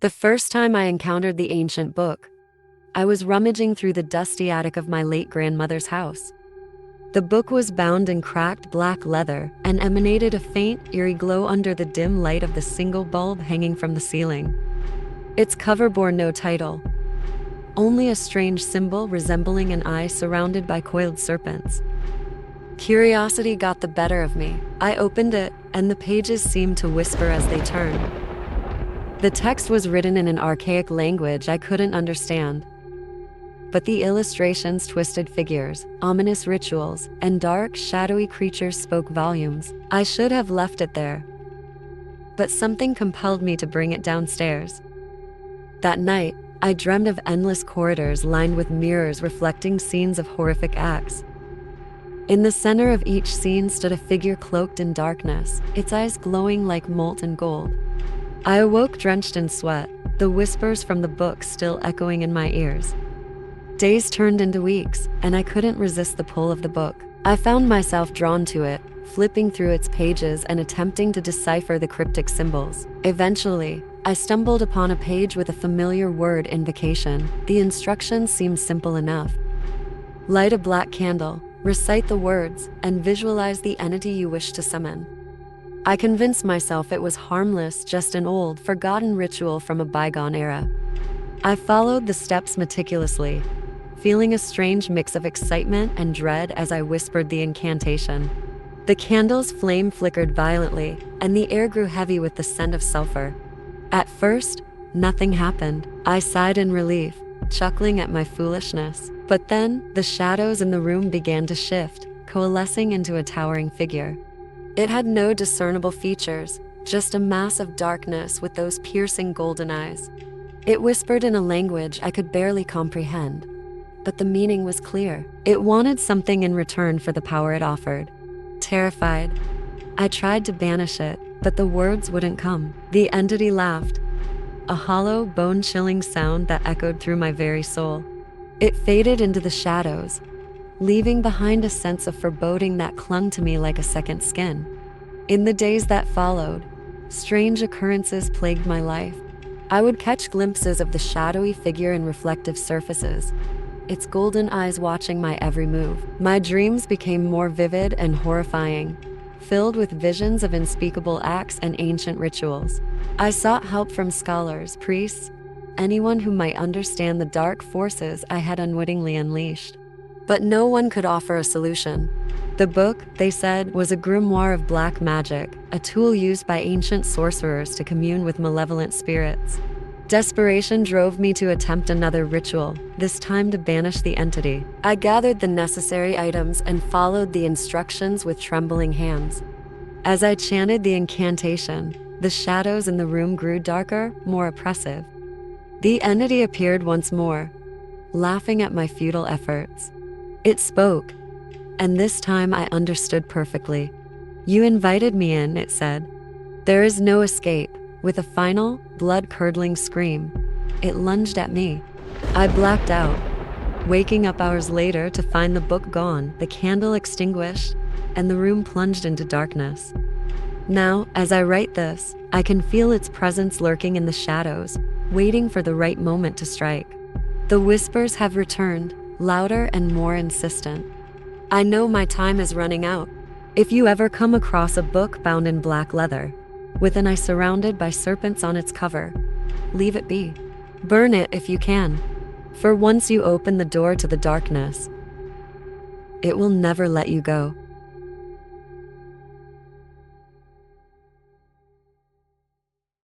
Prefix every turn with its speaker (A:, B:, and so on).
A: The first time I encountered the ancient book, I was rummaging through the dusty attic of my late grandmother's house. The book was bound in cracked black leather and emanated a faint, eerie glow under the dim light of the single bulb hanging from the ceiling. Its cover bore no title, only a strange symbol resembling an eye surrounded by coiled serpents. Curiosity got the better of me. I opened it, and the pages seemed to whisper as they turned. The text was written in an archaic language I couldn't understand, but the illustrations, twisted figures, ominous rituals, and dark, shadowy creatures spoke volumes. I should have left it there, but something compelled me to bring it downstairs. That night, I dreamed of endless corridors lined with mirrors reflecting scenes of horrific acts. In the center of each scene stood a figure cloaked in darkness, its eyes glowing like molten gold. I awoke drenched in sweat, the whispers from the book still echoing in my ears. Days turned into weeks, and I couldn't resist the pull of the book. I found myself drawn to it, flipping through its pages and attempting to decipher the cryptic symbols. Eventually, I stumbled upon a page with a familiar word invocation. The instructions seemed simple enough. Light a black candle, recite the words, and visualize the entity you wish to summon. I convinced myself it was harmless, just an old, forgotten ritual from a bygone era. I followed the steps meticulously, feeling a strange mix of excitement and dread as I whispered the incantation. The candle's flame flickered violently, and the air grew heavy with the scent of sulfur. At first, nothing happened. I sighed in relief, chuckling at my foolishness. But then, the shadows in the room began to shift, coalescing into a towering figure. It had no discernible features, just a mass of darkness with those piercing golden eyes. It whispered in a language I could barely comprehend, but the meaning was clear. It wanted something in return for the power it offered. Terrified, I tried to banish it, but the words wouldn't come. The entity laughed, a hollow, bone-chilling sound that echoed through my very soul. It faded into the shadows, leaving behind a sense of foreboding that clung to me like a second skin. In the days that followed, strange occurrences plagued my life. I would catch glimpses of the shadowy figure in reflective surfaces, its golden eyes watching my every move. My dreams became more vivid and horrifying, filled with visions of unspeakable acts and ancient rituals. I sought help from scholars, priests, anyone who might understand the dark forces I had unwittingly unleashed. But no one could offer a solution. The book, they said, was a grimoire of black magic, a tool used by ancient sorcerers to commune with malevolent spirits. Desperation drove me to attempt another ritual, this time to banish the entity. I gathered the necessary items and followed the instructions with trembling hands. As I chanted the incantation, the shadows in the room grew darker, more oppressive. The entity appeared once more, laughing at my futile efforts. It spoke, and this time I understood perfectly. "You invited me in," it said. "There is no escape." With a final, blood-curdling scream, it lunged at me. I blacked out, waking up hours later to find the book gone, the candle extinguished, and the room plunged into darkness. Now, as I write this, I can feel its presence lurking in the shadows, waiting for the right moment to strike. The whispers have returned, louder and more insistent. I know my time is running out. If you ever come across a book bound in black leather, with an eye surrounded by serpents on its cover, leave it be. Burn it if you can, for once you open the door to the darkness, it will never let you go.